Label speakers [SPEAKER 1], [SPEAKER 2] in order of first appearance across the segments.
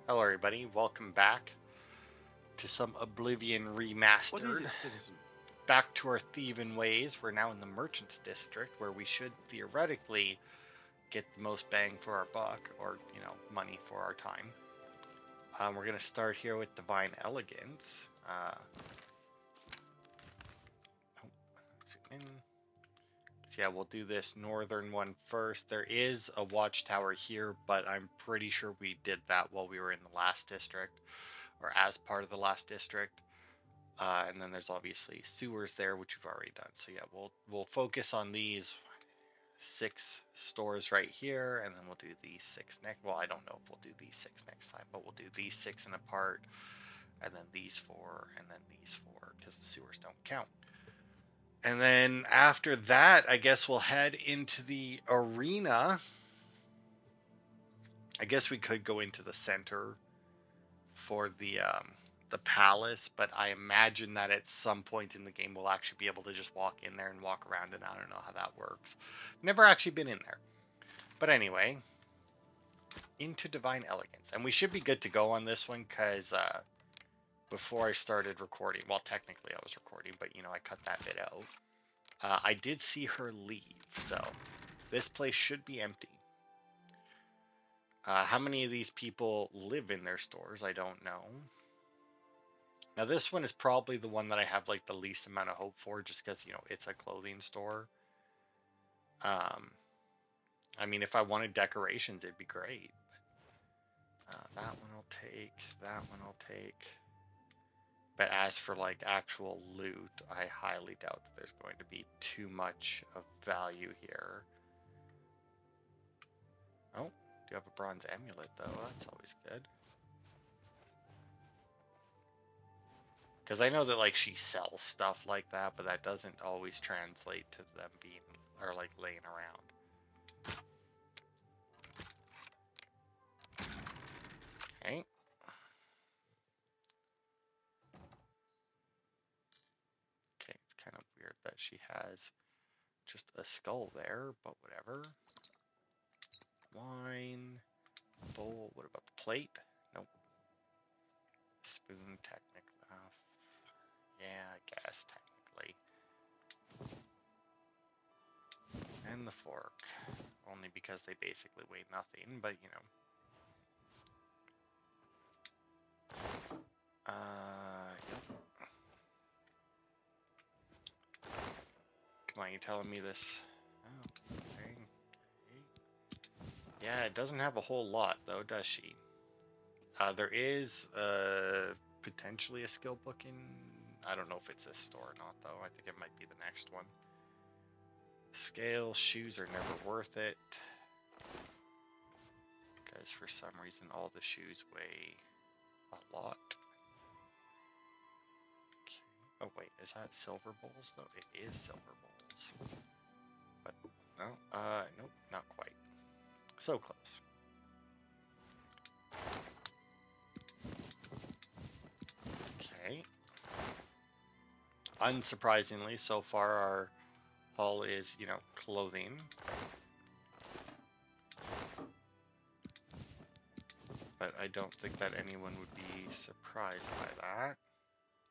[SPEAKER 1] Hello everybody, welcome back to some Oblivion
[SPEAKER 2] What is
[SPEAKER 1] Remastered.
[SPEAKER 2] it, citizen?
[SPEAKER 1] Back to our thieving ways. We're now in the Merchant's District, where we should theoretically get the most bang for our buck, or, money for our time. We're going to start here with Divine Elegance. Zoom in. So yeah, we'll do this northern one first. There is a watchtower here, but I'm pretty sure we did that while we were in the last district, or as part of the last district. And then there's obviously sewers there, which we've already done. So yeah, we'll focus on these 6 stores right here, and then we'll do these 6 next. Well, I don't know if we'll do these 6 next time, but we'll do these 6 in a part, and then these 4, and then these 4, because the sewers don't count. And then after that, I guess we'll head into the arena. I guess we could go into the center for the palace, but I imagine that at some point in the game we'll actually be able to just walk in there and walk around, and I don't know how that works. Never actually been in there. But anyway, into Divine Elegance. And we should be good to go on this one, because before I started recording, well, technically I was recording, but, I cut that bit out. I did see her leave, so this place should be empty. How many of these people live in their stores, I don't know. Now this one is probably the one that I have like the least amount of hope for, just because it's a clothing store. Um, I mean, if I wanted decorations, it'd be great. That one I'll take. That one I'll take. But as for like actual loot, I highly doubt that there's going to be too much of value here. Oh, do you have a bronze amulet though? That's always good. Because I know that like she sells stuff like that, but that doesn't always translate to them being or like laying around. Okay. Okay, it's kind of weird that she has just a skull there, but whatever. Wine, bowl. What about the plate? Nope. Spoon, technically. Yeah, I guess technically. And the fork, only because they basically weigh nothing. But yep. Come on, you telling me this? Oh, dang. Yeah, it doesn't have a whole lot though, does she? There is potentially a skill book in. I don't know if it's this store or not though. I think it might be the next one. Scales, shoes are never worth it, because for some reason all the shoes weigh a lot. Okay. Oh wait, is that silver bowls though? It is silver bowls. But no, nope, not quite. So close. Okay. Unsurprisingly, so far our haul is, clothing. But I don't think that anyone would be surprised by that.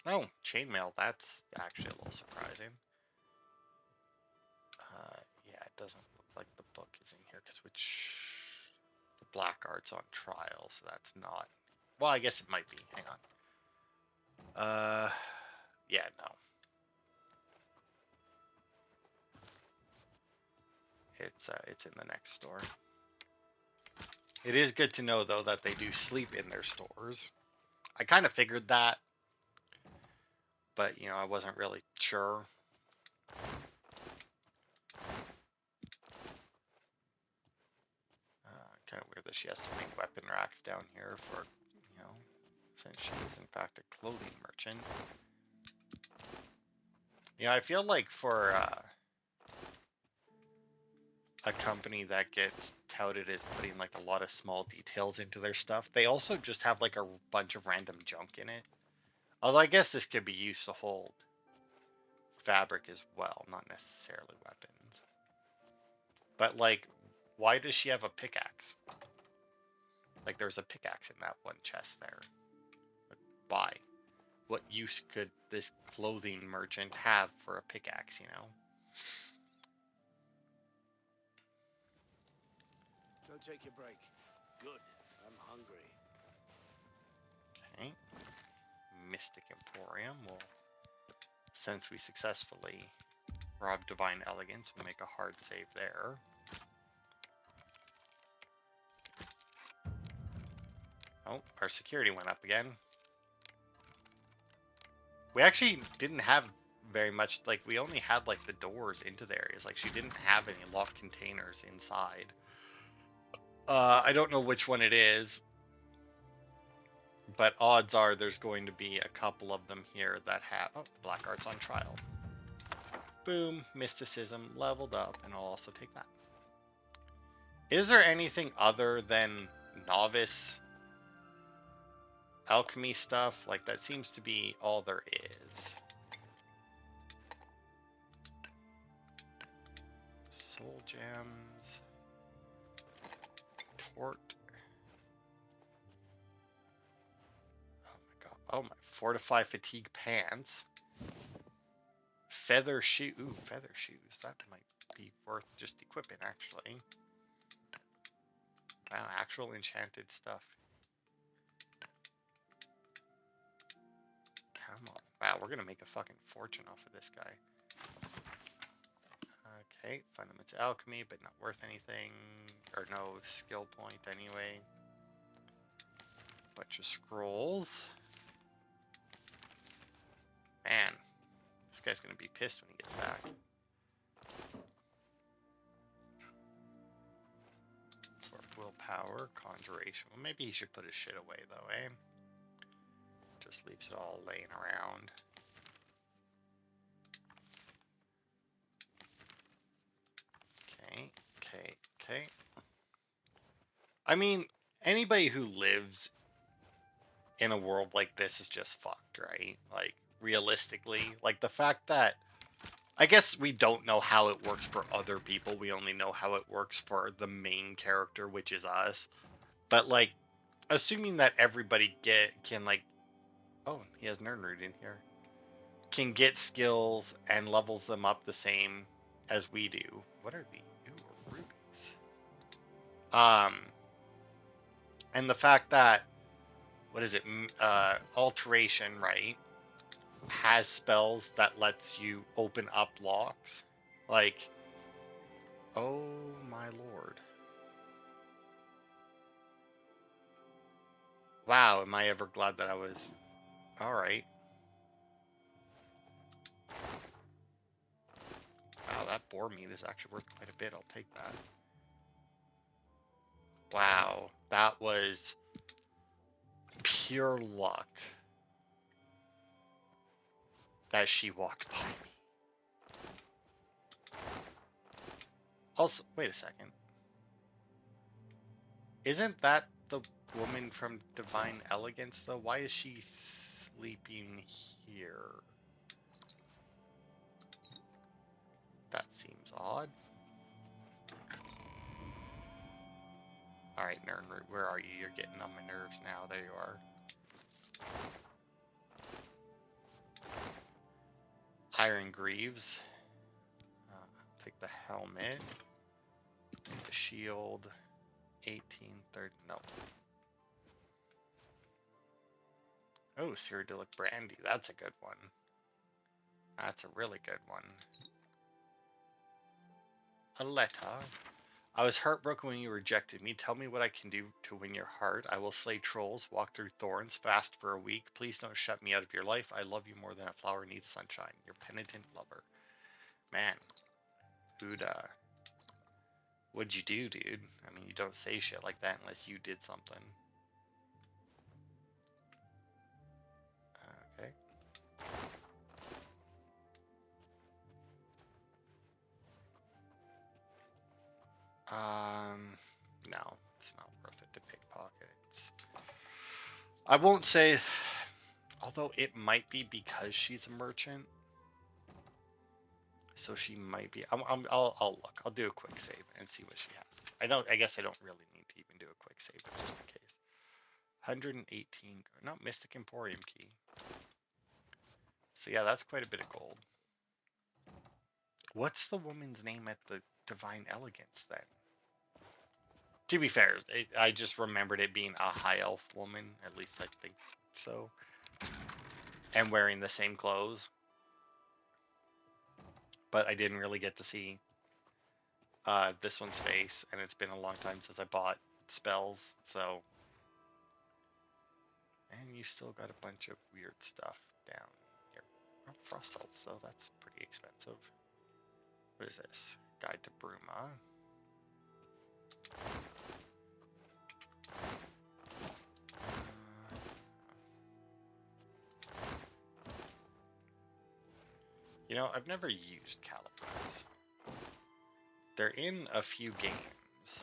[SPEAKER 1] Oh, chainmail, that's actually a little surprising. Yeah, it doesn't look like the book is in here, because the black art's on trial, so that's not. Well, I guess it might be. Hang on. Yeah, no. It's in the next store. It is good to know though that they do sleep in their stores. I kind of figured that, but I wasn't really sure. Kind of weird that she has so many weapon racks down here for, since she is in fact a clothing merchant. I feel like for a company that gets touted as putting like a lot of small details into their stuff, they also just have like a bunch of random junk in it. Although I guess this could be used to hold fabric as well, not necessarily weapons. But like, why does she have a pickaxe? Like there's a pickaxe in that one chest there. But why? What use could this clothing merchant have for a pickaxe, you know?
[SPEAKER 2] Go take your break. Good. I'm hungry.
[SPEAKER 1] Okay. Mystic Emporium will, since we successfully robbed Divine Elegance, we'll make a hard save there. Oh, our security went up again. We actually didn't have very much, like, we only had, like, the doors into the areas. Like, she didn't have any locked containers inside. I don't know which one it is, but odds are there's going to be a couple of them here that have... Oh, the Black Art's on trial. Boom, Mysticism leveled up, and I'll also take that. Is there anything other than novice alchemy stuff? Like, that seems to be all there is. Soul gems. Tort. Oh my god. Oh my. Fortify fatigue pants. Feather shoe. Ooh, feather shoes. That might be worth just equipping, actually. Wow, actual enchanted stuff. Come on. Wow, we're gonna make a fucking fortune off of this guy. Okay, fundamental alchemy, but not worth anything, or no skill point anyway. Bunch of scrolls. Man, this guy's gonna be pissed when he gets back. Sort of willpower, conjuration. Well, maybe he should put his shit away though, eh? Just leaves it all laying around. Okay. I mean, anybody who lives in a world like this is just fucked, right? Like, realistically, like the fact that I guess we don't know how it works for other people. We only know how it works for the main character, which is us. But like, assuming that everybody can like, oh, he has Nernroot in here, can get skills and levels them up the same as we do. What are the rubies? Um, and the fact that what is it? Alteration, right? Has spells that lets you open up locks. Like, oh my lord. Wow, am I ever glad that I was... Alright. Wow, that boar meat is actually worth quite a bit. I'll take that. Wow, that was pure luck that she walked by me. Also, wait a second. Isn't that the woman from Divine Elegance, though? Why is she sleeping here? That seems odd. Alright, Nernroot, where are you? You're getting on my nerves now. There you are. Iron Greaves. Take the helmet. The shield. 1830. No. Oh, Cyrodiilic Brandy. That's a good one. That's a really good one. A letter. I was heartbroken when you rejected me. Tell me what I can do to win your heart. I will slay trolls, walk through thorns, fast for a week. Please don't shut me out of your life. I love you more than a flower needs sunshine. Your penitent lover. Man. What'd you do, dude? I mean, you don't say shit like that unless you did something. Okay. No, it's not worth it to pickpocket. I won't say, although it might be because she's a merchant. So she might be. I'll look. I'll do a quick save and see what she has. I guess I don't really need to even do a quick save, but just in case. 118. No, Mystic Emporium key. So yeah, that's quite a bit of gold. What's the woman's name at the Divine Elegance then? To be fair, I just remembered it being a high elf woman. At least I think so. And wearing the same clothes. But I didn't really get to see this one's face. And it's been a long time since I bought spells. So. And you still got a bunch of weird stuff down here. Oh, frost salts, so that's pretty expensive. What is this? Guide to Bruma. You know, I've never used calipers. They're in a few games,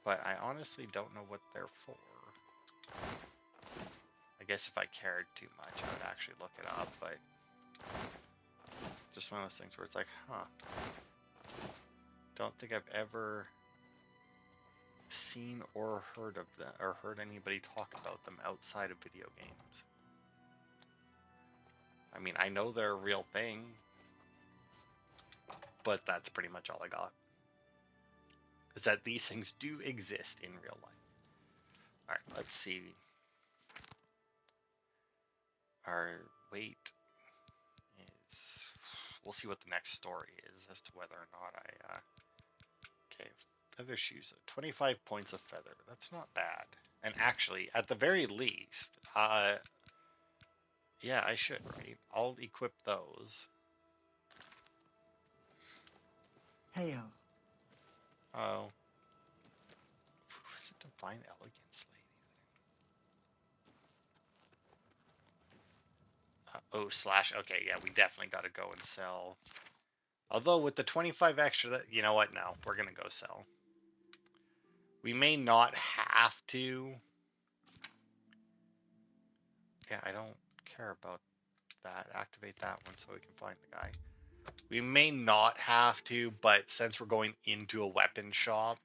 [SPEAKER 1] but I honestly don't know what they're for. I guess if I cared too much, I would actually look it up, but just one of those things where it's like, huh. Don't think I've ever seen or heard of them, or heard anybody talk about them outside of video games. I mean, I know they're a real thing, but that's pretty much all I got. Is that these things do exist in real life. Alright, let's see. Our weight is... We'll see what the next story is as to whether or not I... Okay, feather shoes. 25 points of feather. That's not bad. And actually, at the very least, yeah, I should, right? I'll equip those.
[SPEAKER 3] Hail.
[SPEAKER 1] Oh. Who's the Divine Elegance lady then? Oh, slash. Okay, yeah, we definitely got to go and sell. Although with the 25 extra, that you know what? No, we're going to go sell. We may not have to. Yeah, I don't care about that. Activate that one so we can find the guy. We may not have to, but since we're going into a weapon shop,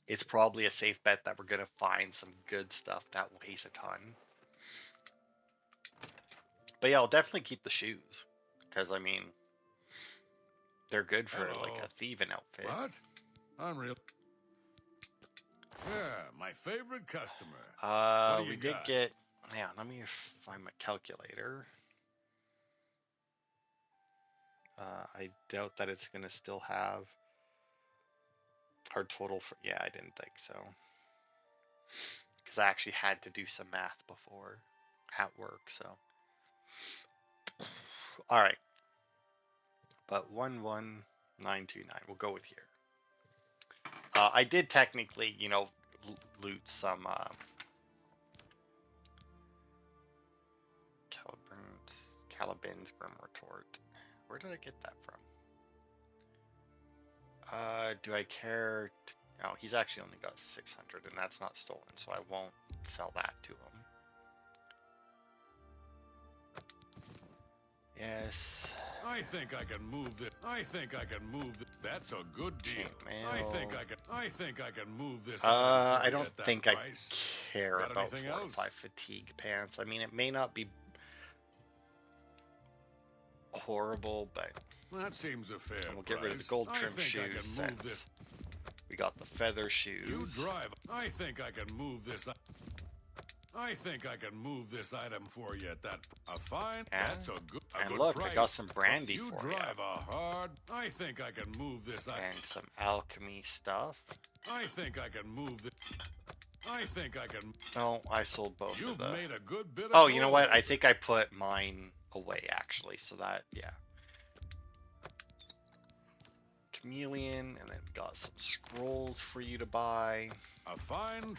[SPEAKER 1] it's probably a safe bet that we're going to find some good stuff that weighs a ton. But yeah, I'll definitely keep the shoes. Because, I mean, they're good for like a thieving outfit.
[SPEAKER 4] What? Unreal. Yeah, my favorite customer.
[SPEAKER 1] We did get... Yeah, let me find my calculator. I doubt that it's going to still have our total for... Yeah, I didn't think so. Because I actually had to do some math before at work, so... Alright. But 11929, we'll go with here. I did technically, you know, loot some Caliban's Grim Retort. Where did I get that from? Do I care? No, he's actually only got 600, and that's not stolen, so I won't sell that to him. Yes.
[SPEAKER 4] I think I can move this. I think I can move this. That's a good deal.
[SPEAKER 1] Chainmail.
[SPEAKER 4] I think I can move this.
[SPEAKER 1] I don't think I care
[SPEAKER 4] Got
[SPEAKER 1] about
[SPEAKER 4] anything
[SPEAKER 1] 4 or 5 fatigue pants. I mean, it may not be horrible, but
[SPEAKER 4] that seems a fair
[SPEAKER 1] we'll get rid of the gold trim shoes since we got the feather shoes.
[SPEAKER 4] You drive. I think I can move this. I think I can move this item for you at that. A fine.
[SPEAKER 1] Yeah.
[SPEAKER 4] That's a good.
[SPEAKER 1] And
[SPEAKER 4] good
[SPEAKER 1] look,
[SPEAKER 4] price.
[SPEAKER 1] I got some brandy
[SPEAKER 4] You
[SPEAKER 1] for
[SPEAKER 4] drive a hard. I think I can move this item.
[SPEAKER 1] And some alchemy stuff.
[SPEAKER 4] I think I can move this. I think I can.
[SPEAKER 1] No, I sold both
[SPEAKER 4] You've
[SPEAKER 1] of them.
[SPEAKER 4] made a good bit of
[SPEAKER 1] Oh, you know what?
[SPEAKER 4] gold.
[SPEAKER 1] I think I put mine away, actually. So that, yeah. Chameleon, and then got some scrolls for you to buy.
[SPEAKER 4] A fine.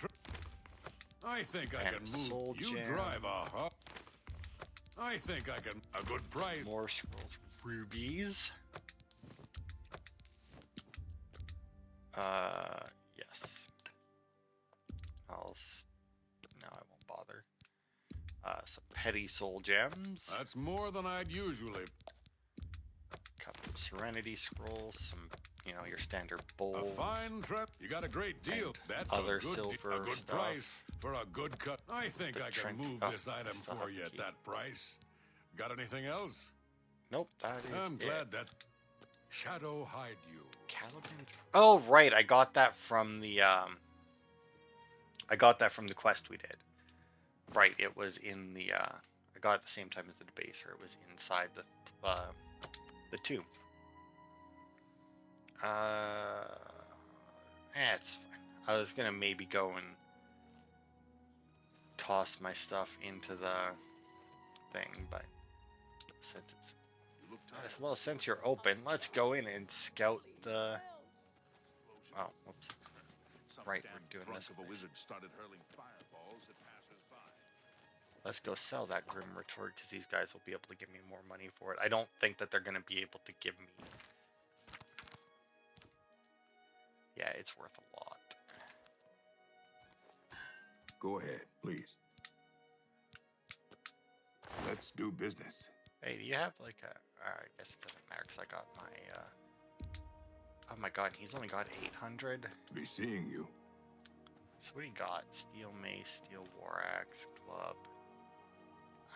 [SPEAKER 4] I think I
[SPEAKER 1] And
[SPEAKER 4] can
[SPEAKER 1] soul
[SPEAKER 4] move. You
[SPEAKER 1] gem.
[SPEAKER 4] drive a hard. I think I can. A good price.
[SPEAKER 1] More scrolls. Rubies. Yes. No, I won't bother. Some petty soul gems.
[SPEAKER 4] That's more than I'd usually.
[SPEAKER 1] Couple of serenity scrolls. Some you know, your standard
[SPEAKER 4] A
[SPEAKER 1] bowls.
[SPEAKER 4] fine trip. You got a great deal.
[SPEAKER 1] And
[SPEAKER 4] That's
[SPEAKER 1] other
[SPEAKER 4] a good
[SPEAKER 1] silver
[SPEAKER 4] a good
[SPEAKER 1] stuff.
[SPEAKER 4] price for a good cut. I think
[SPEAKER 1] The
[SPEAKER 4] I can move this
[SPEAKER 1] I
[SPEAKER 4] item
[SPEAKER 1] still
[SPEAKER 4] for
[SPEAKER 1] have
[SPEAKER 4] you
[SPEAKER 1] to
[SPEAKER 4] at
[SPEAKER 1] keep.
[SPEAKER 4] that price. Got anything else?
[SPEAKER 1] Nope, that is
[SPEAKER 4] I'm
[SPEAKER 1] it.
[SPEAKER 4] glad that's Shadow hide you.
[SPEAKER 1] Caliban's. Oh right, I got that from the quest we did. Right, it was in the I got it at the same time as the debaser. It was inside the tomb. It's fine. I was gonna maybe go and toss my stuff into the thing, but since it's well, since you're open, let's go in and scout the. Oh, whoops. Right, we're doing this.
[SPEAKER 2] Of a wizard started hurling fireballs at passers-by.
[SPEAKER 1] Let's go sell that Grim Retort because these guys will be able to give me more money for it. I don't think that they're going to be able to give me. Yeah, it's worth a lot.
[SPEAKER 5] Go ahead, please. Let's do business.
[SPEAKER 1] Hey, do you have like a? I guess it doesn't matter because I got my. Oh my god, he's only got 800.
[SPEAKER 5] Be seeing you.
[SPEAKER 1] So what do you got? Steel mace, steel war axe, club,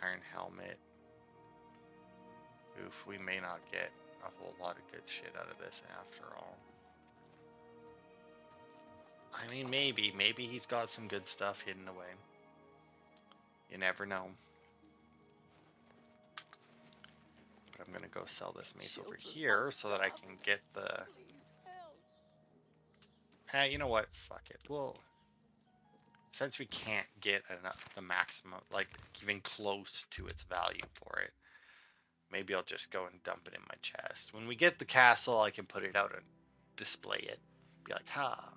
[SPEAKER 1] iron helmet. Oof, we may not get a whole lot of good shit out of this after all. I mean, maybe he's got some good stuff hidden away. You never know. But I'm gonna go sell this mace over here so that I can get the. You know what? Fuck it. Well, since we can't get the maximum, like even close to its value for it, maybe I'll just go and dump it in my chest. When we get the castle, I can put it out and display it. Be like, ha.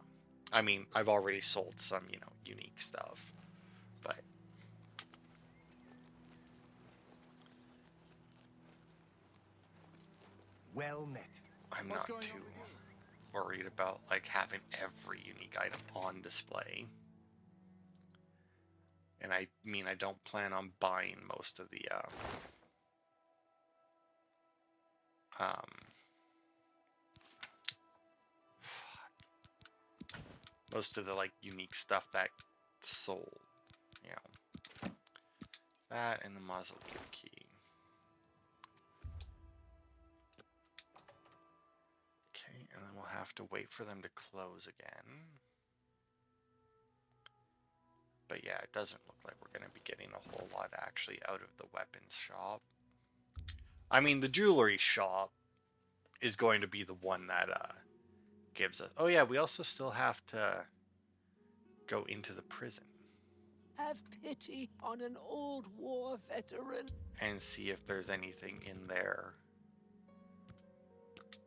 [SPEAKER 1] I mean, I've already sold some, you know, unique stuff, but.
[SPEAKER 3] Well met.
[SPEAKER 1] I'm not too worried about like having every unique item on display. And I mean, I don't plan on buying most of the like unique stuff that sold, you know, that and the mausoleum key. Okay, and then we'll have to wait for them to close again. But yeah, it doesn't look like we're going to be getting a whole lot actually out of the weapons shop. I mean, the jewelry shop is going to be the one that gives us. Oh yeah, we also still have to go into the prison.
[SPEAKER 6] Have pity on an old war veteran.
[SPEAKER 1] And see if there's anything in there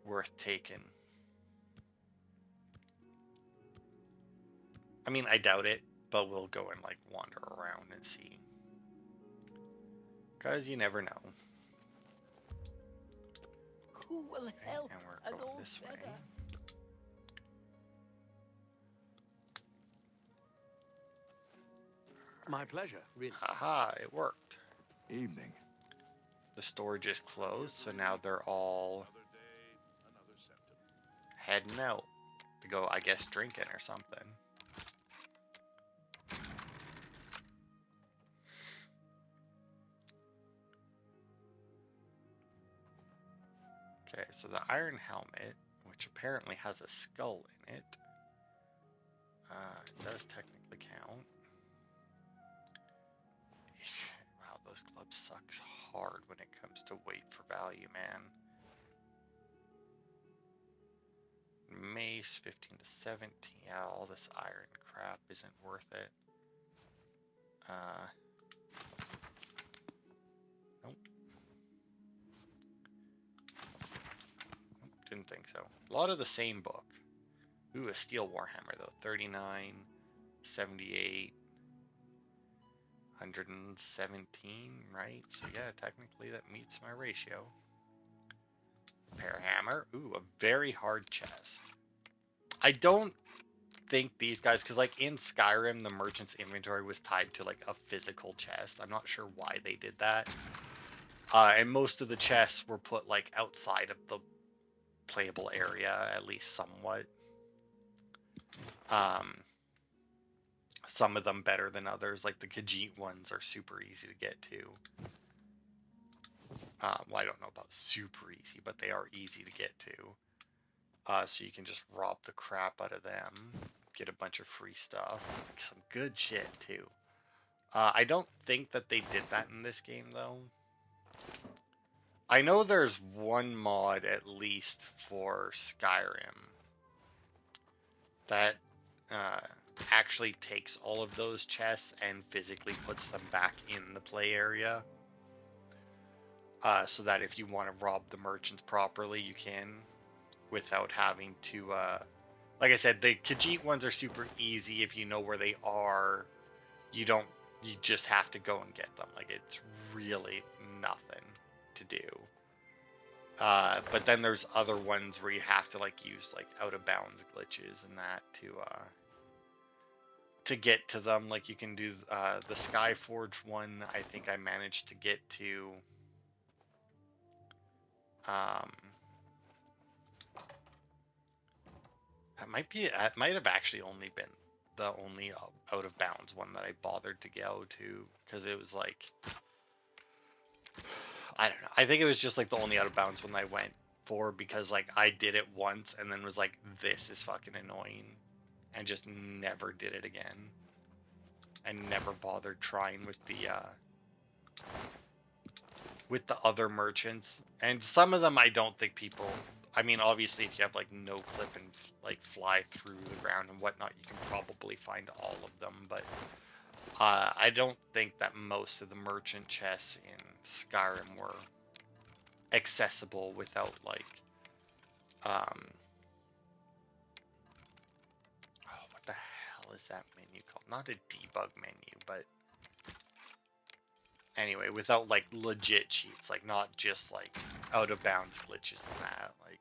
[SPEAKER 1] worth taking. I mean, I doubt it, but we'll go and like wander around and see. Because you never know.
[SPEAKER 6] Who will help
[SPEAKER 1] and we're
[SPEAKER 6] an
[SPEAKER 1] going
[SPEAKER 6] old
[SPEAKER 1] this way.
[SPEAKER 6] beggar?
[SPEAKER 2] My pleasure, really.
[SPEAKER 1] Haha, it worked.
[SPEAKER 5] Evening.
[SPEAKER 1] The storage is closed, so now they're all heading out to go, I guess, drinking or something. Okay, so the iron helmet, which apparently has a skull in it, does technically count. Wow, those gloves sucks hard when it comes to weight for value, man. Mace, 15 to 17. Yeah, all this iron crap isn't worth it. Nope. Nope, didn't think so. A lot of the same book. Ooh, a steel warhammer though. 39, 78, 117, right? So yeah, technically that meets my ratio. Pear hammer. Ooh, a very hard chest. I don't think these guys, because like in Skyrim, the merchant's inventory was tied to like a physical chest. I'm not sure why they did that. And most of the chests were put like outside of the playable area, at least somewhat. Some of them better than others, like the Khajiit ones are super easy to get to. Well, I don't know about super easy, but they are easy to get to. So you can just rob the crap out of them, get a bunch of free stuff, some good shit too. I don't think that they did that in this game though. I know there's one mod at least for Skyrim that actually takes all of those chests and physically puts them back in the play area. So that if you want to rob the merchants properly, you can, without having to, like I said, the Khajiit ones are super easy if you know where they are. You just have to go and get them. Like, it's really nothing to do. But then there's other ones where you have to, like, use, like, out-of-bounds glitches and that to get to them. Like, you can do, the Skyforge one, I think I managed to get to, it might have actually only been the only out of bounds one that I bothered to go to, because it was like, I don't know. I think it was just like the only out of bounds one I went for, because like I did it once and then was like, this is fucking annoying, and just never did it again. I never bothered trying with the other merchants, and some of them I don't think people. I mean, obviously, if you have like no clip and like fly through the ground and whatnot, you can probably find all of them. But I don't think that most of the merchant chests in Skyrim were accessible without like, oh, what the hell is that menu called? Not a debug menu, but anyway, without like legit cheats, like not just like out of bounds glitches and that, like.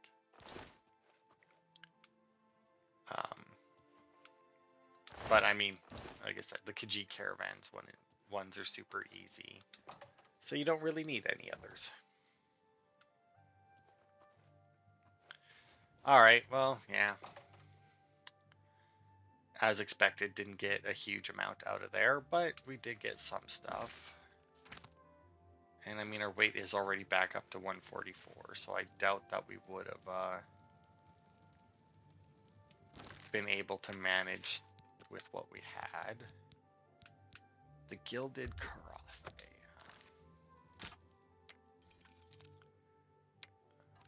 [SPEAKER 1] But I mean, like I said, the Khajiit caravans ones are super easy, so you don't really need any others. All right, well, yeah. As expected, didn't get a huge amount out of there, but we did get some stuff. And I mean, our weight is already back up to 144, so I doubt that we would have been able to manage with what we had. The Gilded Karothe.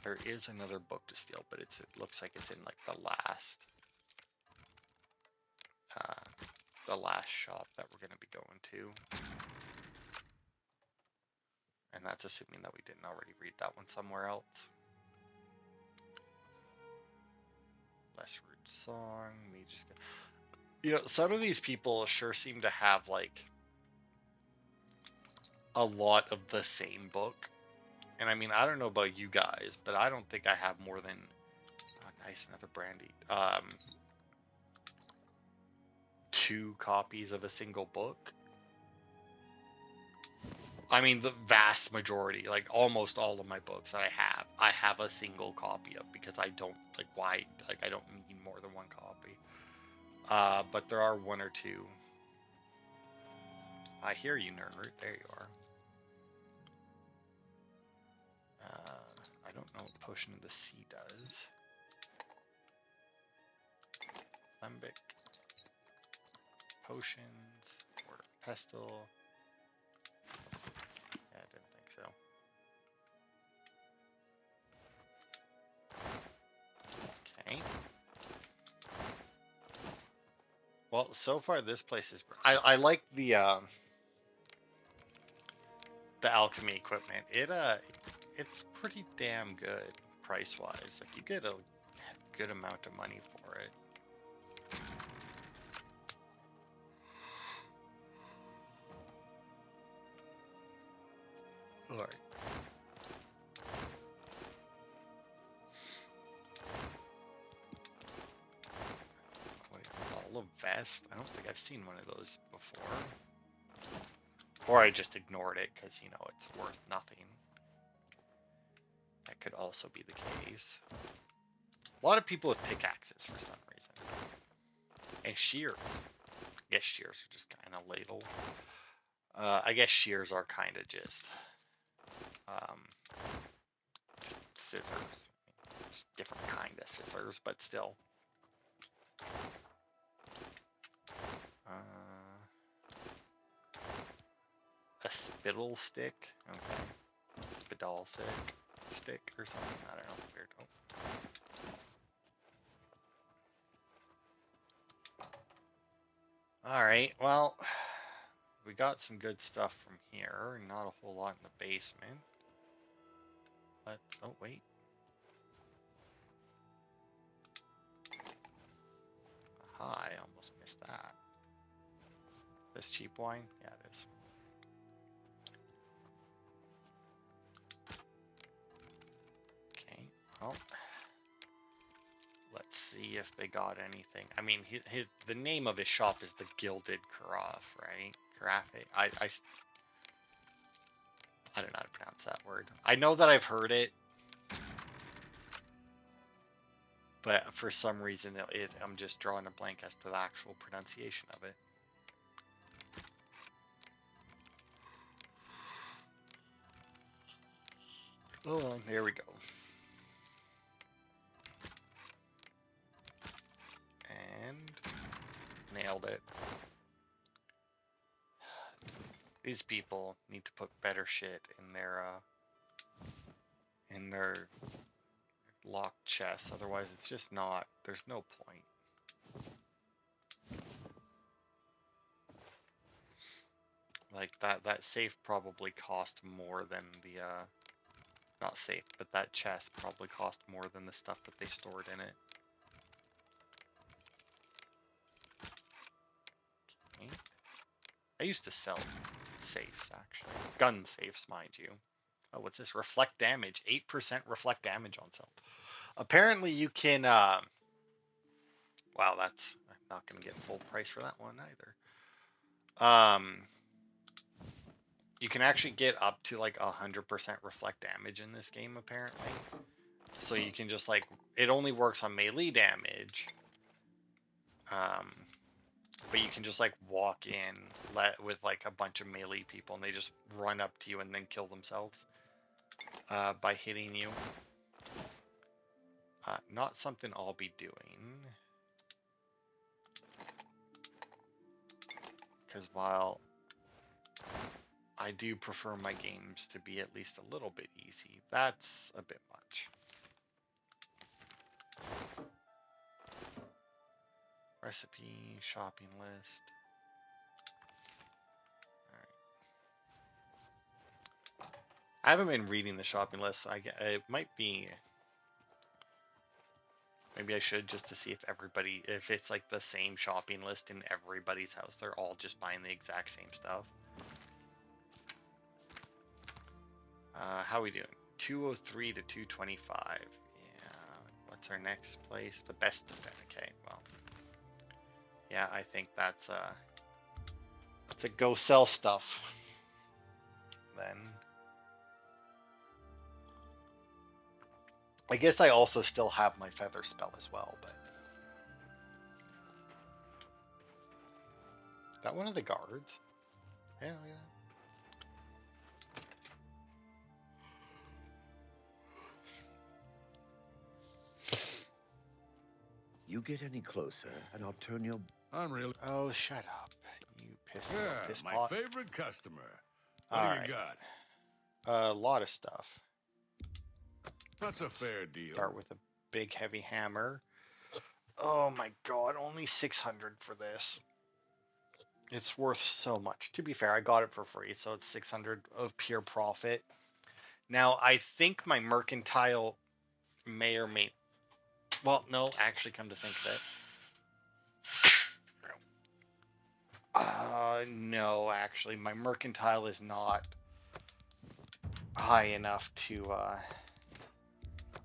[SPEAKER 1] There is another book to steal, but it looks like it's in like the last shop that we're going to be going to. And that's assuming that we didn't already read that one somewhere else. Less Root Song, Mage's Gun. You know, some of these people sure seem to have like a lot of the same book. And I mean, I don't know about you guys, but I don't think I have more than, oh nice, another brandy. 2 copies of a single book. I mean, the vast majority, like almost all of my books that I have a single copy of, because I don't, like, why, like, I don't need more than one copy. But there are 1 or 2. I hear you, Nerdroot. There you are. I don't know what Potion of the Sea does. Lembic. Potions. Word of Pestle. Yeah, I didn't think so. Okay. Well, so far this place is. I like the alchemy equipment. It's pretty damn good price wise. Like, you get a good amount of money for it. All right. Olive vest. I don't think I've seen one of those before. Or I just ignored it because, you know, it's worth nothing. That could also be the case. A lot of people with pickaxes for some reason. And shears. I guess shears are just kind of ladle. I guess shears are kind of just scissors. Just different kind of scissors, but still. A spittle stick. Okay. Spittle stick or something. I don't know. Weird. Oh. Alright, well, we got some good stuff from here. Not a whole lot in the basement. But, oh wait. Aha, I almost missed that. This cheap wine? Yeah, it is. Okay, well, let's see if they got anything. I mean, the name of his shop is the Gilded Carafe, right? Carafe? I don't know how to pronounce that word. I know that I've heard it, but for some reason I'm just drawing a blank as to the actual pronunciation of it. Oh, there we go. And nailed it. These people need to put better shit in their locked chests, otherwise it's just not, there's no point. Like that safe probably cost more than the not safe, but that chest probably cost more than the stuff that they stored in it. Okay. I used to sell safes, actually. Gun safes, mind you. Oh, what's this? Reflect damage. 8% reflect damage on self. Apparently you can, wow, that's, I'm not going to get full price for that one either. You can actually get up to like 100% reflect damage in this game, apparently. So you can just like, it only works on melee damage. But you can just like walk in with like a bunch of melee people and they just run up to you and then kill themselves by hitting you. Not something I'll be doing. Because while I do prefer my games to be at least a little bit easy, that's a bit much. Recipe, shopping list. Alright. I haven't been reading the shopping list. It might be... Maybe I should, just to see if it's like the same shopping list in everybody's house. They're all just buying the exact same stuff. How are we doing? 203 to 225. Yeah. What's our next place? The best of it. Okay, well. Yeah, I think that's to go sell stuff. Then. I guess I also still have my feather spell as well, but. Is that one of the guards? Hell yeah.
[SPEAKER 2] You get any closer, and I'll turn your...
[SPEAKER 4] I'm really...
[SPEAKER 1] Oh, shut up. You piss
[SPEAKER 4] my
[SPEAKER 1] pot.
[SPEAKER 4] favorite customer. What do you got?
[SPEAKER 1] A lot of stuff.
[SPEAKER 4] That's a fair deal.
[SPEAKER 1] Start with a big heavy hammer. Oh my god, only 600 for this. It's worth so much. To be fair, I got it for free, so it's 600 of pure profit. Now, I think my mercantile may or may... Well, no, actually, come to think of it. No, actually, my mercantile is not high enough to...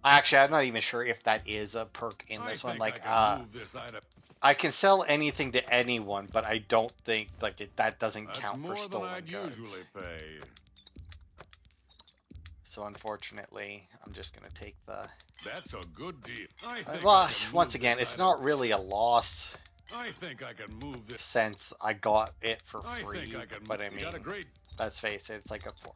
[SPEAKER 1] Actually, I'm not even sure if that is a perk in this one. Like, I can sell anything to anyone, but I don't think like that doesn't count for stolen goods.
[SPEAKER 4] Usually pay.
[SPEAKER 1] So unfortunately, I'm just gonna take the.
[SPEAKER 4] That's a good deal. I think
[SPEAKER 1] Well,
[SPEAKER 4] I can
[SPEAKER 1] once
[SPEAKER 4] move
[SPEAKER 1] again,
[SPEAKER 4] this
[SPEAKER 1] it's
[SPEAKER 4] item.
[SPEAKER 1] not really a loss
[SPEAKER 4] I think I can move this.
[SPEAKER 1] since I got it for
[SPEAKER 4] I
[SPEAKER 1] free.
[SPEAKER 4] think I can.
[SPEAKER 1] But I
[SPEAKER 4] You got a
[SPEAKER 1] mean,
[SPEAKER 4] great.
[SPEAKER 1] let's face it, it's like a four.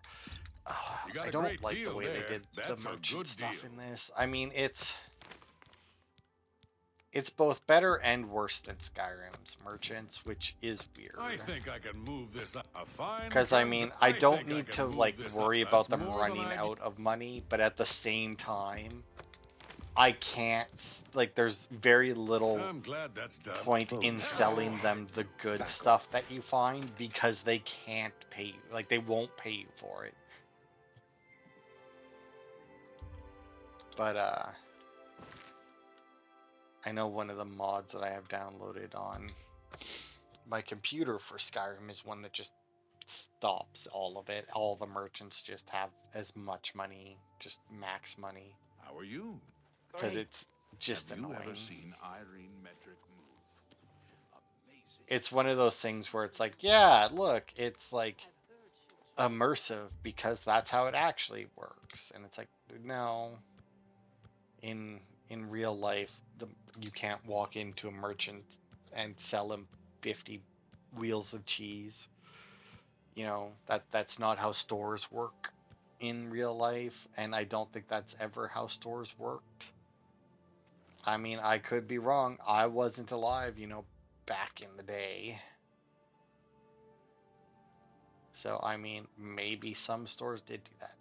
[SPEAKER 4] You got
[SPEAKER 1] I
[SPEAKER 4] a
[SPEAKER 1] don't
[SPEAKER 4] great
[SPEAKER 1] like the
[SPEAKER 4] deal
[SPEAKER 1] way they
[SPEAKER 4] there.
[SPEAKER 1] did
[SPEAKER 4] That's
[SPEAKER 1] the
[SPEAKER 4] a
[SPEAKER 1] merchant
[SPEAKER 4] good
[SPEAKER 1] stuff
[SPEAKER 4] deal.
[SPEAKER 1] in this. I mean, it's both better and worse than Skyrim's merchants, which is weird.
[SPEAKER 4] I think I can move this. A fine.
[SPEAKER 1] Because I mean, I don't need to like
[SPEAKER 4] this
[SPEAKER 1] worry
[SPEAKER 4] up.
[SPEAKER 1] about
[SPEAKER 4] That's
[SPEAKER 1] them
[SPEAKER 4] more than
[SPEAKER 1] running
[SPEAKER 4] I
[SPEAKER 1] out of money, but at the same time, I can't like. There's very little
[SPEAKER 4] I'm glad that's done.
[SPEAKER 1] point in selling them the good stuff that you find because they can't pay you. Like they won't pay you for it. But I know one of the mods that I have downloaded on my computer for Skyrim is one that just stops all of it. All the merchants just have as much money, just max money,
[SPEAKER 5] How are you?
[SPEAKER 1] because it's just
[SPEAKER 5] Have you
[SPEAKER 1] annoying.
[SPEAKER 5] ever seen Irene Metric move? Amazing.
[SPEAKER 1] It's one of those things where it's like, yeah, look, it's like immersive because that's how it actually works, and it's like, no, in real life, you can't walk into a merchant and sell him 50 wheels of cheese. You know, that's not how stores work in real life, and I don't think that's ever how stores worked. I mean, I could be wrong. I wasn't alive, back in the day. So, I mean, maybe some stores did do that.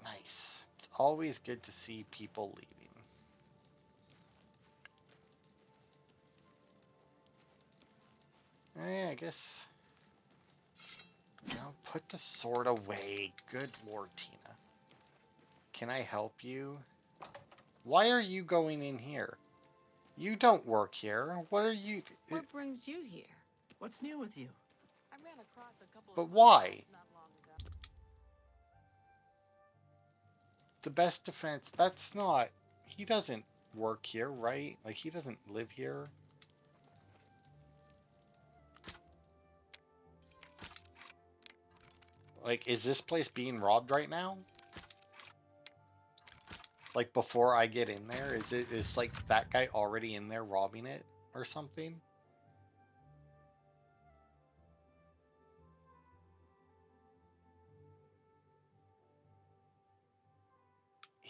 [SPEAKER 1] Nice. It's always good to see people leaving. I guess. Put the sword away. Good Lord, Tina. Can I help you? Why are you going in here? You don't work here. What are you...
[SPEAKER 7] What brings you here?
[SPEAKER 3] What's new with you?
[SPEAKER 7] I ran across a couple
[SPEAKER 1] But
[SPEAKER 7] of
[SPEAKER 1] why?
[SPEAKER 7] not long ago.
[SPEAKER 1] The best defense... That's not... He doesn't work here, right? Like, he doesn't live here. Like, is this place being robbed right now? Like, before I get in there? Is like, that guy already in there robbing it? Or something?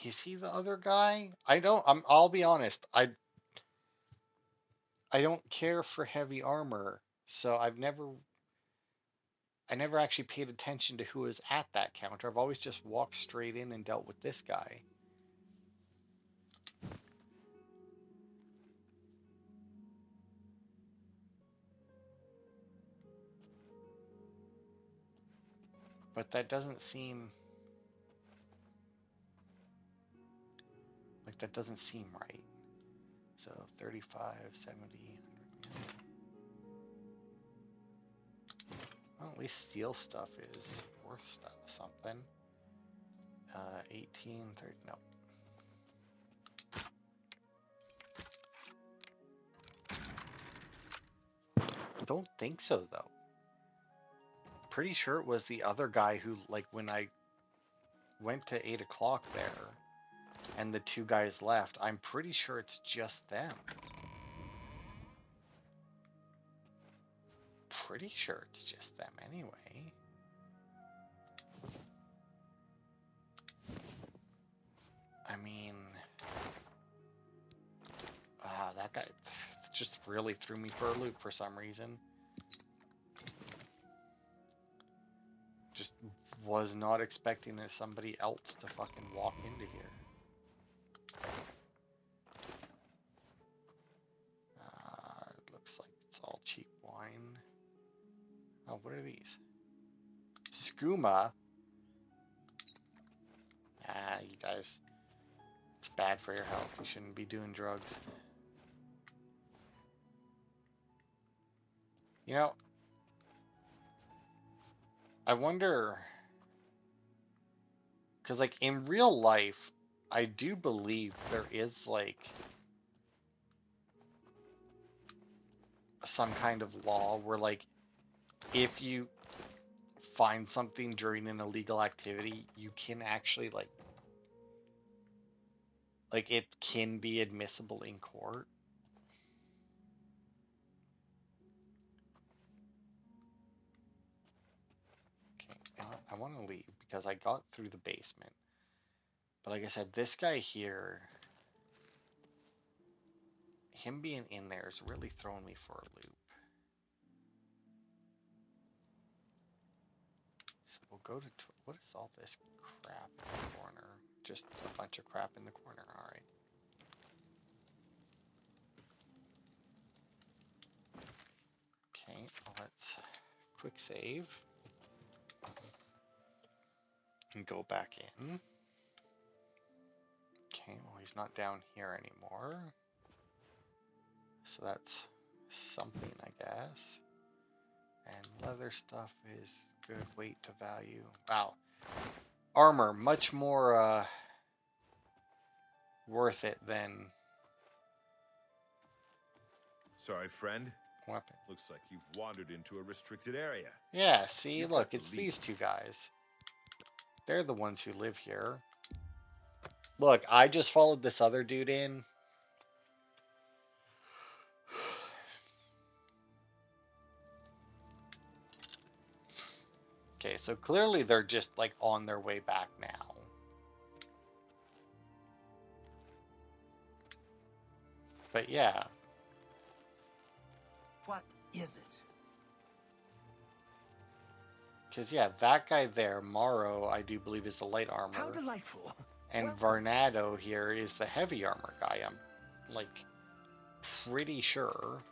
[SPEAKER 1] Is he the other guy? I'll be honest. I don't care for heavy armor, so I never actually paid attention to who was at that counter. I've always just walked straight in and dealt with this guy. But that doesn't seem like that doesn't seem right. So 35, 70, 100. Well, at least steel stuff is worth something. 18, 30, no. Don't think so, though. Pretty sure it was the other guy who, like, when I went to 8 o'clock there and the two guys left, I'm pretty sure it's just them. Pretty sure it's just them anyway. I mean, that guy just really threw me for a loop for some reason. Just was not expecting somebody else to fucking walk into here. It looks like it's all cheap wine. Oh, what are these? Skooma. You guys, it's bad for your health. You shouldn't be doing drugs. You know, I wonder, because like in real life, I do believe there is like some kind of law where like if you find something during an illegal activity, you can actually like it can be admissible in court. Okay, now I want to leave because I got through the basement. But like I said, this guy here, him being in there is really throwing me for a loop. So we'll go to, what is all this crap in the corner? Just a bunch of crap in the corner, alright. Okay, let's quick save. And go back in. Okay, well he's not down here anymore. So that's something, I guess. And leather stuff is good weight to value. Wow. Armor, much more worth it than
[SPEAKER 5] Sorry, friend.
[SPEAKER 1] weapon.
[SPEAKER 5] Looks like you've wandered into a restricted area.
[SPEAKER 1] Yeah, see,
[SPEAKER 5] You've
[SPEAKER 1] look,
[SPEAKER 5] got to
[SPEAKER 1] it's
[SPEAKER 5] leave.
[SPEAKER 1] these two guys. They're the ones who live here. Look, I just followed this other dude in. Okay, so clearly they're just like on their way back now. But yeah.
[SPEAKER 3] What is it?
[SPEAKER 1] Because yeah, that guy there, Morrow, I do believe is the light armor.
[SPEAKER 3] How delightful.
[SPEAKER 1] And
[SPEAKER 3] Welcome.
[SPEAKER 1] Varnado here is the heavy armor guy. I'm like pretty sure.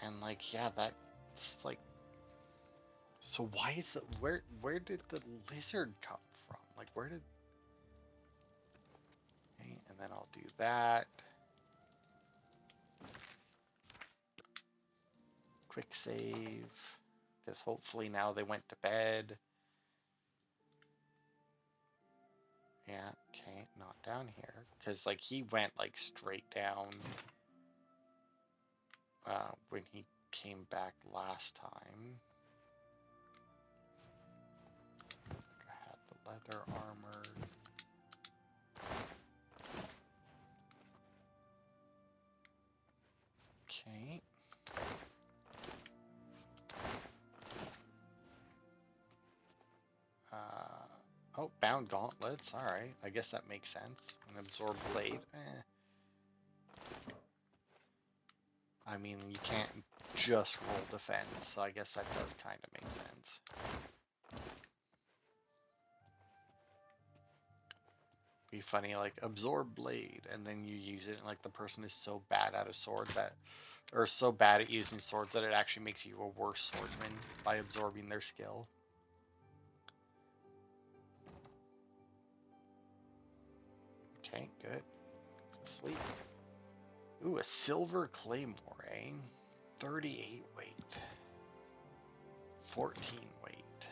[SPEAKER 1] And like, yeah, that's like, so why is it, where did the lizard come from? Like, where did, okay, and then I'll do that. Quick save, because hopefully now they went to bed. Yeah, okay, not down here, because like he went like straight down when he came back last time. I had the leather armor. Okay. Oh, bound gauntlets. Alright, I guess that makes sense. An absorbed blade. I mean, you can't just roll defense, so I guess that does kind of make sense. Be funny, like, absorb blade, and then you use it, and like the person is so bad at a sword that, or so bad at using swords that it actually makes you a worse swordsman by absorbing their skill. Okay, good. Sleep. Ooh, a silver claymore, eh? 38 weight. 14 weight.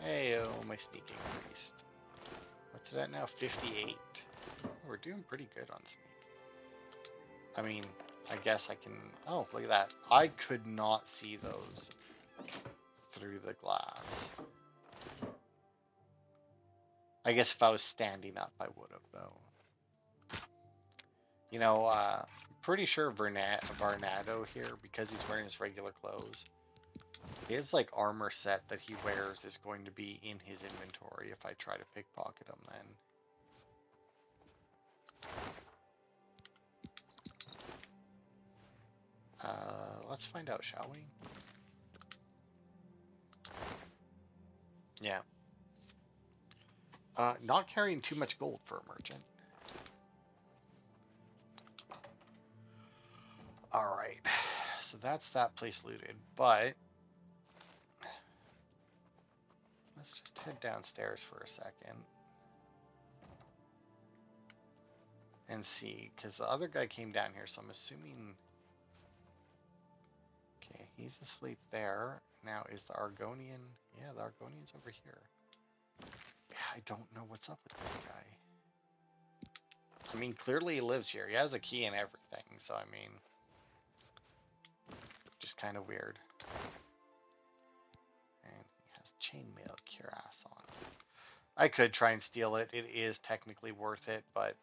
[SPEAKER 1] Hey, oh, my sneak increased. What's it at now? 58. We're doing pretty good on sneak. I mean, I guess I can... Oh, look at that. I could not see those through the glass. I guess if I was standing up, I would have, though. You know, I'm pretty sure Varnado here, because he's wearing his regular clothes, his like armor set that he wears is going to be in his inventory if I try to pickpocket him then. Let's find out, shall we? Yeah. Not carrying too much gold for a merchant. Alright, so that's that place looted, but let's just head downstairs for a second and see, because the other guy came down here, so I'm assuming... Okay, he's asleep there. Now, is the Argonian... Yeah, the Argonian's over here. Yeah, I don't know what's up with this guy. I mean, clearly he lives here. He has a key and everything, so I mean, just kind of weird. And he has chainmail cuirass on. I could try and steal it. It is technically worth it, but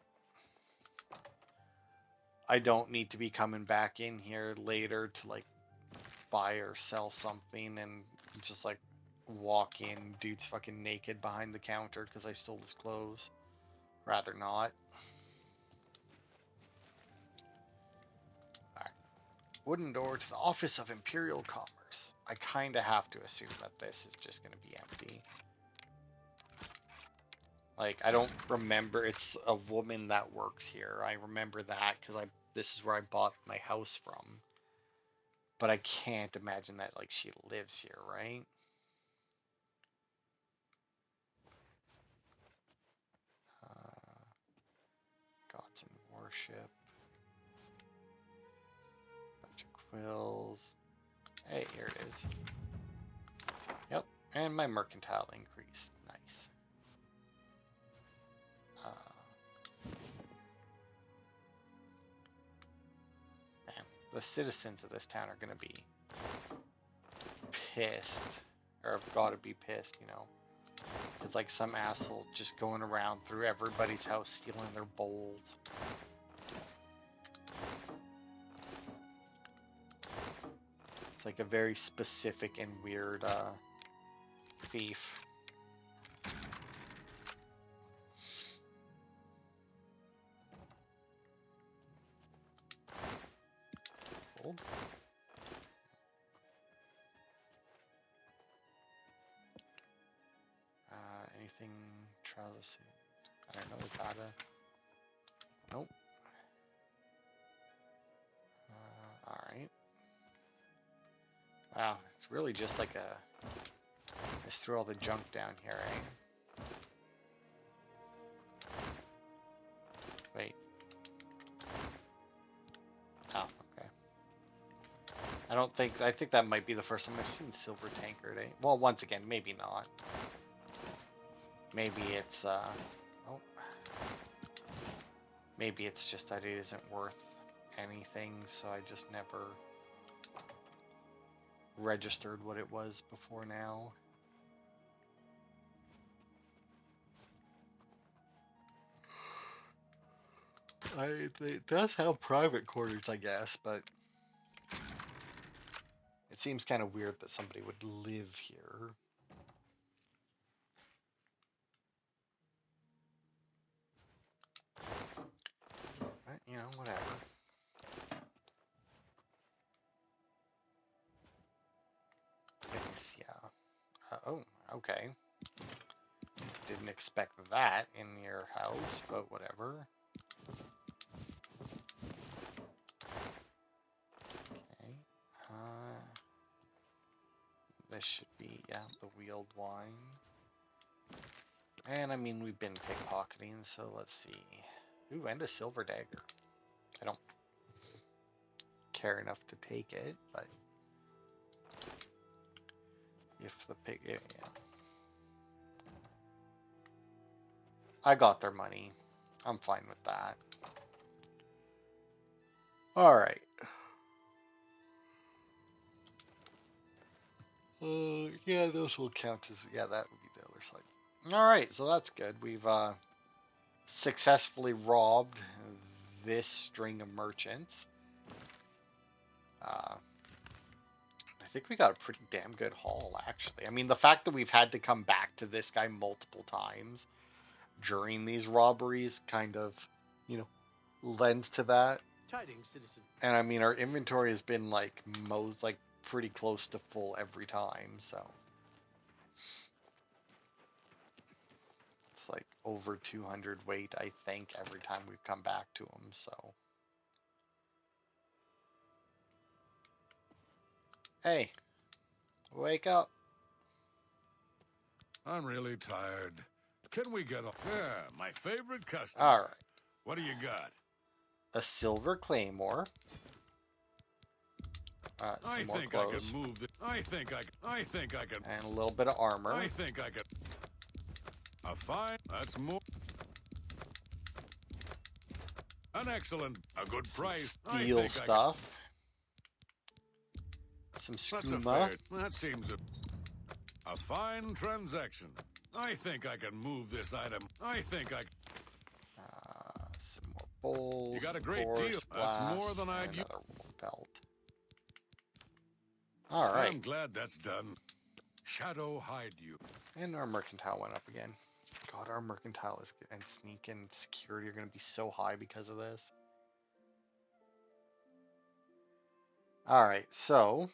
[SPEAKER 1] I don't need to be coming back in here later to like buy or sell something and just like walk in, dude's fucking naked behind the counter because I stole his clothes. Rather not. Alright. Wooden door to the Office of Imperial Commerce. I kind of have to assume that this is just going to be empty. Like, I don't remember. It's a woman that works here. I remember that because this is where I bought my house from. But I can't imagine that, like, she lives here, right? Gods in Worship. Bunch of quills. Hey, here it is. Yep, and my mercantile increased. Nice. Man, the citizens of this town are gonna be pissed, or have got to be pissed, you know. It's like some asshole just going around through everybody's house stealing their bowls. It's like a very specific and weird thief. Gold. Anything trousers? I don't know. Is that a? Nope. All right. Wow, it's really just like a. Just threw all the junk down here, eh? Wait. Oh, okay. I think that might be the first time I've seen silver tankard, eh? Well, once again, maybe not. Maybe it's, oh. Maybe it's just that it isn't worth anything, so I just never registered what it was before now. It does have private quarters, I guess, but it seems kind of weird that somebody would live here. But, you know, whatever. Yeah. Oh, okay. Didn't expect that in your house, but whatever. Okay. This should be, yeah, the wheeled wine. And I mean, we've been pickpocketing, so let's see. Ooh, and a silver dagger. I don't care enough to take it, but if the pig, yeah. I got their money. I'm fine with that. All right. Yeah, those will count as, yeah, that would be the other side. All right, so that's good. We've successfully robbed this string of merchants. I think we got a pretty damn good haul, actually. I mean, the fact that we've had to come back to this guy multiple times during these robberies kind of, you know, lends to that.
[SPEAKER 2] Tidings, citizen.
[SPEAKER 1] And I mean, our inventory has been like pretty close to full every time, so it's like over 200 weight, I think, every time we've come back to them, so. Hey, wake up.
[SPEAKER 4] I'm really tired. Can we get a... Yeah, my favorite customer.
[SPEAKER 1] All right.
[SPEAKER 4] What do you got?
[SPEAKER 1] A silver claymore. Some more clothes.
[SPEAKER 4] I can move this. I think I can.
[SPEAKER 1] And a little bit of armor.
[SPEAKER 4] I think I can. A fine. That's more. An excellent, a good price. I
[SPEAKER 1] Steel
[SPEAKER 4] think
[SPEAKER 1] stuff. Some
[SPEAKER 4] that's a
[SPEAKER 1] skooma.
[SPEAKER 4] fair. That seems a fine transaction. I think I can move this item. I think I.
[SPEAKER 1] Some more bowls.
[SPEAKER 4] You got a
[SPEAKER 1] of
[SPEAKER 4] great
[SPEAKER 1] course,
[SPEAKER 4] deal. That's
[SPEAKER 1] glass,
[SPEAKER 4] more than I'd
[SPEAKER 1] and
[SPEAKER 4] use.
[SPEAKER 1] another belt. All right.
[SPEAKER 4] I'm glad that's done. Shadow hide you.
[SPEAKER 1] And our mercantile went up again. God, our mercantile is and sneak and security are going to be so high because of this. All right, so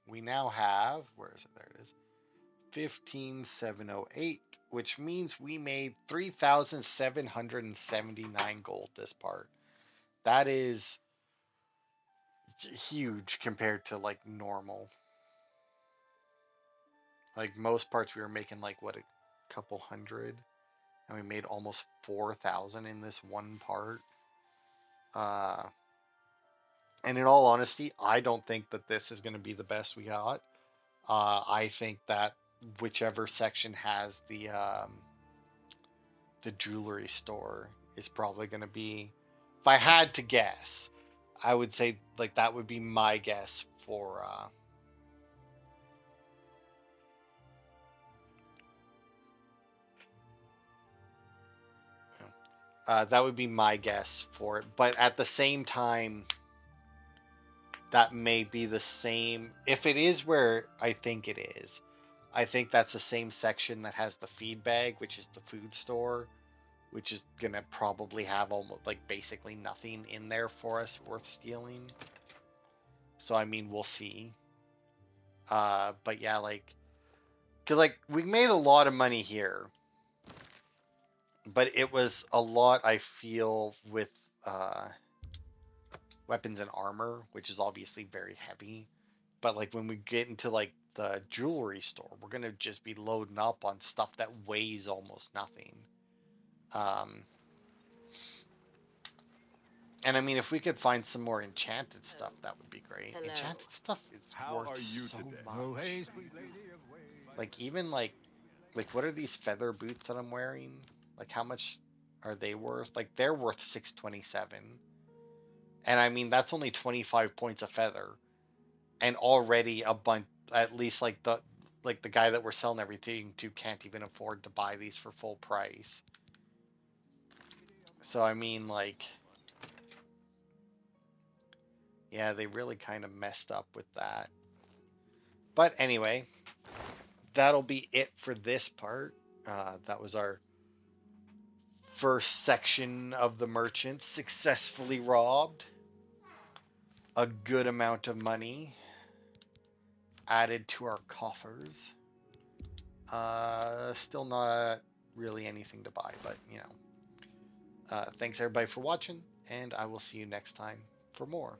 [SPEAKER 1] we now have, where is it? There it is. 15,708, which means we made 3,779 gold this part. That is huge compared to like normal. Like most parts we were making like what, a couple hundred, and we made almost 4,000 in this one part. And in all honesty, I don't think that this is going to be the best we got. I think that whichever section has the jewelry store is probably going to be. If I had to guess, I would say like that would be my guess for. That would be my guess for it. But at the same time, that may be the same. If it is where I think it is, I think that's the same section that has the feed bag, which is the food store, which is gonna probably have almost like basically nothing in there for us worth stealing. So I mean, we'll see. But yeah, like, cause like we made a lot of money here, but it was a lot. I feel with uh, weapons and armor, which is obviously very heavy. But like when we get into like the jewelry store, we're gonna just be loading up on stuff that weighs almost nothing. Um, and I mean, if we could find some more enchanted stuff, that would be great.
[SPEAKER 7] Hello.
[SPEAKER 1] Enchanted stuff is
[SPEAKER 5] How
[SPEAKER 1] worth
[SPEAKER 5] are you
[SPEAKER 1] so
[SPEAKER 5] today?
[SPEAKER 1] much.
[SPEAKER 3] Oh, hey, sweet lady of ways.
[SPEAKER 1] Like even like what are these feather boots that I'm wearing? Like how much are they worth? Like they're worth 627. And I mean that's only 25 points of feather. And already a bunch, at least like the guy that we're selling everything to can't even afford to buy these for full price. So I mean like yeah, they really kind of messed up with that. But anyway, that'll be it for this part. That was our first section of the merchant successfully robbed. A good amount of money added to our coffers. Still not really anything to buy, but you know. Thanks everybody for watching, and I will see you next time for more.